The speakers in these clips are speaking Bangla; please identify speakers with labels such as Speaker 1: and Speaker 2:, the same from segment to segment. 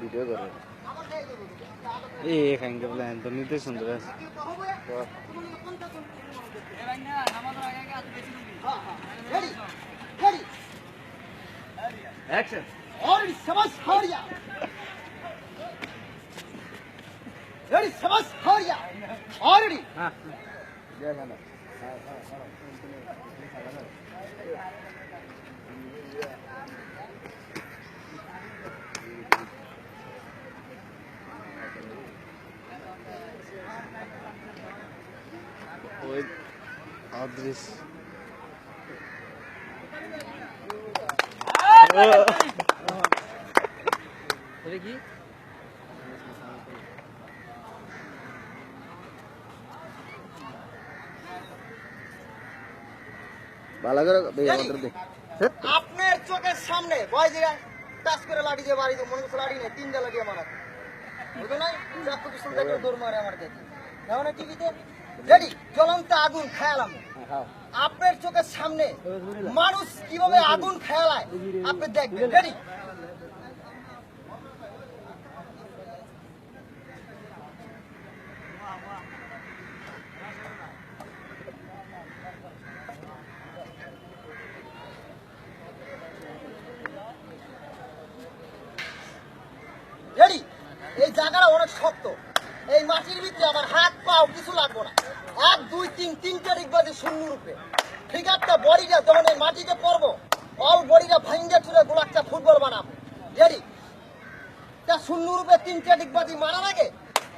Speaker 1: ভিডিও করে এখানকে প্ল্যান তো নিতে সুন্দর আছে
Speaker 2: Action.
Speaker 3: Already, Sabas Haria. Ready, Sabas Haria. Already.
Speaker 1: ওই অদৃশ
Speaker 2: এটা কি
Speaker 1: ভালো করে
Speaker 3: আপনার চোখের সামনে বয় জায়গায় টাচ করে লাঠি দিয়ে বাড়ি মনে করছে লাঠি নেই তিনটা লাঠি আমার বুঝলো না চাপ পিছন থেকে দৌড় মারে আমার কাছে দেখো না টিভিতে রেডি জ্বলন্ত আগুন খেয়ালাম আপনার চোখের সামনে মানুষ কিভাবে আগুন খেয়ালায় আপনি দেখবেন রেডি রেডি এই জায়গাটা অনেক শক্ত এই মাটির ভিতরে আমার হাত পাও কিছু লাগবে না 1 2 3 তিনটা ডিগবাজি শূন্য রূপে ঠিক আছে বডিটা যখন এই মাটিতে পড়বো অল বডিটা ভাঙ্গে চুরে গোলাকটা ফুটবল বানাবো রেডি তা শূন্য রূপে তিনটা ডিগবাজি মারার আগে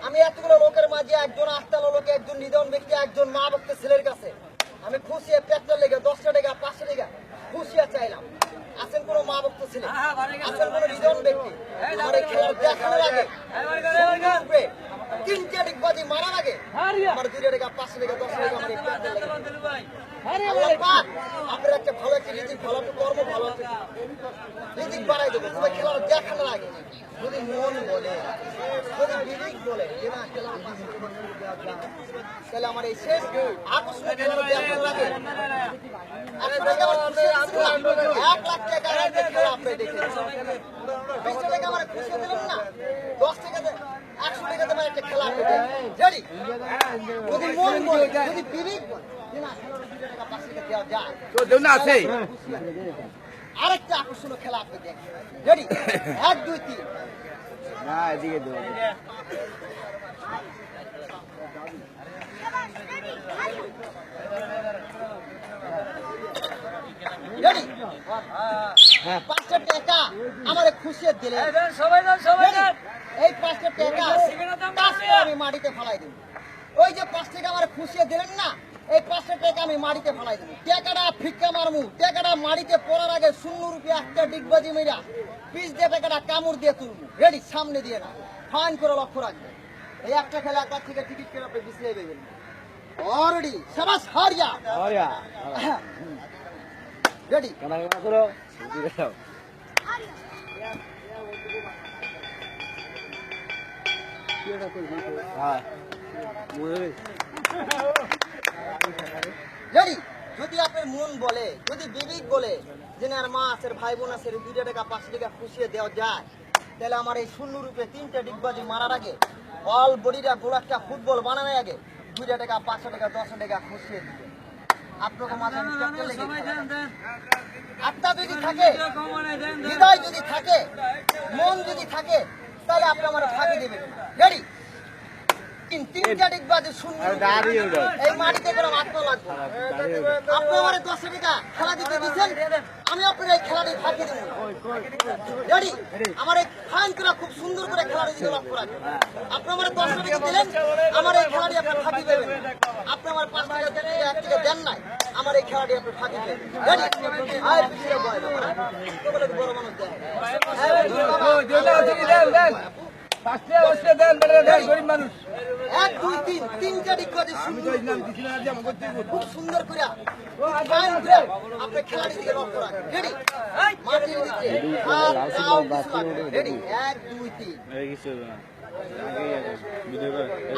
Speaker 3: আমি এতগুলো লোকের মাঝে একজন আস্তালো লোকে একজন নিধন ব্যক্তি একজন মা ভক্ত ছেলের কাছে আমি খুশিয়ে পেট্রোল লেগে 10 টাকা 500 টাকা খুশিয়া চাইলাম আছেন কোন মা ভক্ত ছেলে আছেন কোন নিধন ব্যক্তি আমার এই খেলার দেখানোর আগে তিনটা ডিগবাজি মারার আগে আমার 2 টাকা 500 টাকা 10 টাকা আমার পেট্রোল লেগে আপনার একটা ভালো একটা রিজিক ভালো একটা কর্ম ভালো একটা রিজিক বাড়াই দেবো তবে খেলার দেখানোর আগে যদি মন বলে যদি বিবেক বলে যে না খেলা তাহলে আমার এই শেষ আকস্মিক খেলার দেখানোর আগে 1 লাখ টাকা খেলা আপনি দেখে 20 টাকা আমার খুশি দিলেন না 10 টাকা 100 টাকা দেবেন একটা খেলা আপনি রেডি যদি মন বলে যদি বিবেক বলে যে না আরেকটা আকর্ষণীয় খেলা আপনি দেখেন রেডি 1 2 3
Speaker 1: না এদিকে দেবো
Speaker 3: রেডি 5টা টাকা আমার খুশি দিলে এই 5টা টাকা আমি মাটিতে ফেলাই দেব ওই যে 5 টাকা আমার খুশি দিলেন না এই 500 টাকা আমি মাটিতে ফেলাই দেব টাকাটা ফিক্কা মারমু টাকাটা মাটিতে পড়ার আগে শূন্য রুপিয়া একটা ডিগবাজি মেরা পিস দিয়ে টাকাটা কামড় দিয়ে তুলবো রেডি সামনে দিয়ে না ফাইন করে লক্ষ্য রাখবে এই একটা খেলা একবার থেকে টিকিট কেটে আপনি বিছলিয়ে দেবেন অলরেডি শাবাশ হারিয়া
Speaker 1: হারিয়া
Speaker 3: রেডি
Speaker 1: কানা করো হ্যাঁ
Speaker 3: রেডি যদি আপনার মন বলে যদি বিবেক বলে যে না মা আছে ভাই বোন আছে 2 টাকা 5 টাকা খুশিয়ে দেওয়া যায় তাহলে আমার এই শূন্য রূপে 3টা ডিগবাজি মারার আগে অল বডিটা গোলাকটা ফুটবল বানানোর আগে 2 টাকা 500 টাকা 10 টাকা খুশিয়ে দিবে আপনাকে মাঝে আত্মা যদি থাকে হৃদয় যদি থাকে মন যদি থাকে তাহলে আপনি আমার ফাঁকি দেবেন রেডি 3টা ডিগবাজি শূন্য এই মাটিতে কোনো আত্মা লাগবে আপনি আমার 10 টাকা খেলা দিতে দিচ্ছেন আমি আপনার এই খেলাটি ফাঁকি দেব রেডি আমার এই ফাইন করে খুব সুন্দর করে খেলাটি দিতে লক্ষ্য রাখবেন আপনি আমার 10 টাকা দিলেন আমার এই খেলাটি আপনি ফাঁকি দেবেন আপনি আমার 5 টাকা দেন 1 টাকা দেন নাই আমার এই খেলাটি আপনি ফাঁকি দেবেন রেডি আই পিছিয়ে বয় বাবা তো বলে বড় মানুষ দেন
Speaker 2: দেন দেন 5 টাকা দেন দেন গরিব মানুষ
Speaker 3: 1 2 3 তিনটা ডিগবাজি সুন্দর খুব সুন্দর করে ফাইন করে আপনি খেলাটি দিকে লক্ষ্য রাখেন রেডি মাটির দিকে রেডি 1 2 3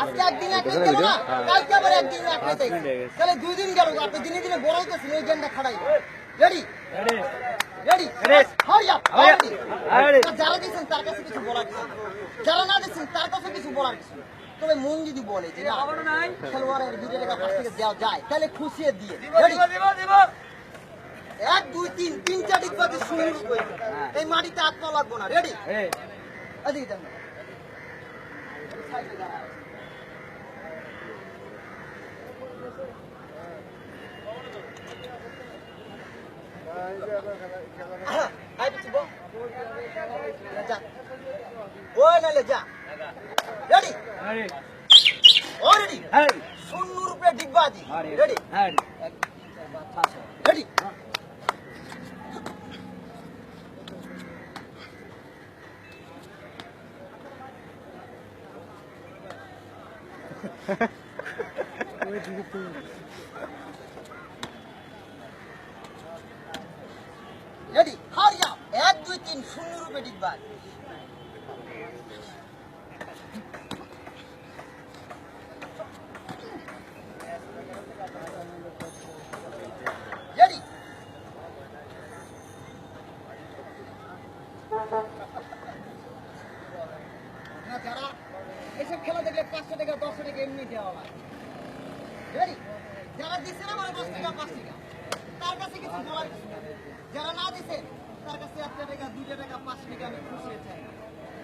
Speaker 3: আজকে একদিন একদিন গেল না কালকে আবার একদিন রাখতে তাহলে 2 দিন গেল আপনি দিনে দিনে বড় হইতেছেন এই গেমটা খাড়াই রেডি রেডি হারি আপ যারা দিচ্ছেন তার কাছে কিছু বলার কিছু যারা না দিচ্ছেন তার কাছে কিছু বলার কিছু তবে মন যদি বলে যে না খেলোয়াড়ের 2 টাকা 5 টাকা দেওয়া যায় তাহলে খুশিয়ে দিয়ে রেডি 1 2 3 তিনটা ডিগবাজি শুরু এই মাটিতে হাত পা লাগবো না রেডি এদিকে যান Ready? Hurry up! 1 2 3 শূন্য রূপে ডিগবাজ Ready? না যারা এসব খেলা দেখলে 500 টাকা 10 টাকা এমনি দেওয়া হয় Ready? যারা দিছে না মানে 10 টাকা 5 টাকা তার কাছে কিছু বলার যারা না দিছে তার কাছে 1 টাকা 2 টাকা 5 টাকা আমি খুশি চাই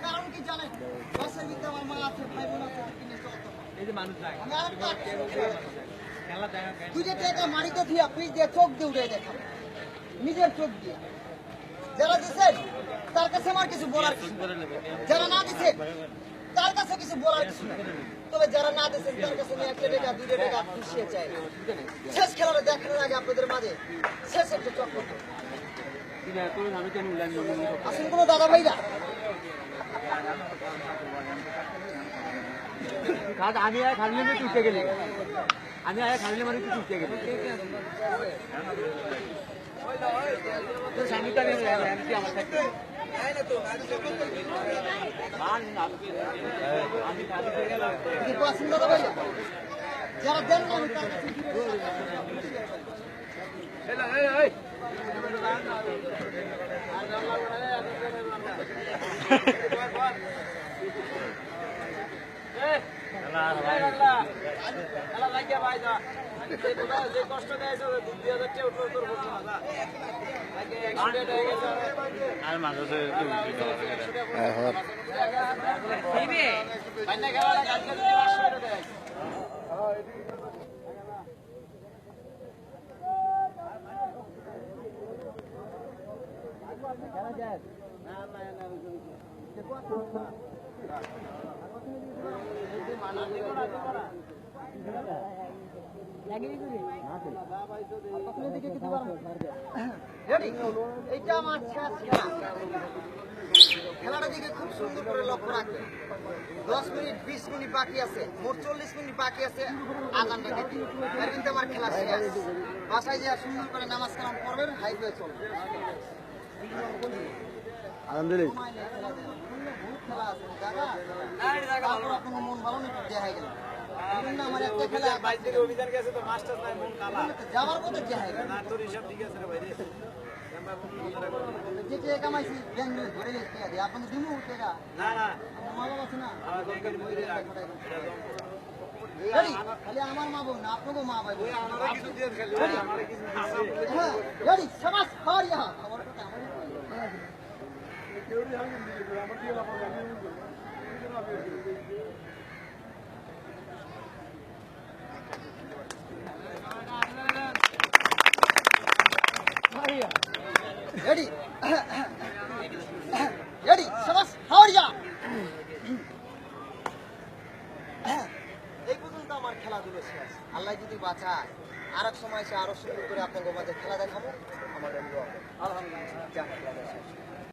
Speaker 3: কারণ কি জানেন বাসার ভিতরে আমার মা আছে ভাই বোন আছে কিনে চলতে এই যে মানুষ লাগে আমি আর খেলা দেখা 2 টাকা মারিতে দিয়া পিছ দিয়ে চোখ দিয়ে উড়ে দেখা নিজের চোখ দিয়ে যারা দিছেন তার কাছে আমার কিছু বলার কিছু যারা না দিছে তার কাছে কিছু বলার কিছু তবে যারা না দিচ্ছেন তার কাছে 1 টাকা 2 টাকা খুশি চাই শেষ খেলাটা দেখানোর আগে আপনাদের মাঝে শেষ একটা চক্কর আসুন কোনো দাদা ভাইরা
Speaker 1: আমি আর খালি মানে উঠে গেলি আমি আর খালি মানে উঠে গেলি স্বামীটা আমার থাকতে
Speaker 3: যারা দেন না
Speaker 2: যে কষ্ট দেয় 2000 টাকা উত্তর করছে না আর মাঝে
Speaker 3: এইটা আমার শেষ খেলাটা দিকে খুব সুন্দর করে লক্ষ্য রাখবেন 10 মিনিট 20 মিনিট বাকি আছে মোট 40 মিনিট বাকি আছে আজানটা দিতে এর কিন্তু আমার খেলা শেষ বাসায় যে সুন্দর করে নামাজ কালাম পড়বেন হাই হয়ে চলবে
Speaker 1: আলহামদুলিল্লাহ
Speaker 3: খেলা আছে দাদা কোনো মন ভালো নেই দেখা গেল আমার একটা খেলা
Speaker 2: বাইরে থেকে অভিযান গেছে তো মাস্টার নাই মন কালা
Speaker 3: যাওয়ার কথা দেখা গেল
Speaker 2: না তোর হিসাব ঠিক আছে রে ভাই রে
Speaker 3: যে যে কামাইছি ব্যাংক ধরে লেখতে আছে আপনি দিমু টাকা
Speaker 2: না না
Speaker 3: মা বাবা আছে না
Speaker 2: আমার ব্যাংকের মধ্যে রাখ
Speaker 3: রেডি খালি আমার মা বোন না আপনাকেও মা ভাই
Speaker 2: ওই আমারে কিছু দিয়ে খালি আমারে কিছু দিছে
Speaker 3: হ্যাঁ রেডি শাবাশ হারিয়া আমার কথা আমারই
Speaker 2: কেউরি আমি দিই আমার দিয়ে লাভ হবে আমি
Speaker 3: Ready? Ready? শাবাশ হারিয়া এই পর্যন্ত আমার খেলাধুলো শেষ আল্লাহ যদি বাঁচায় আর এক সময় সে আরো সুন্দর করে আপনাদের মাঝে খেলা দেখাবো আমাদের আলহামদুলিল্লাহ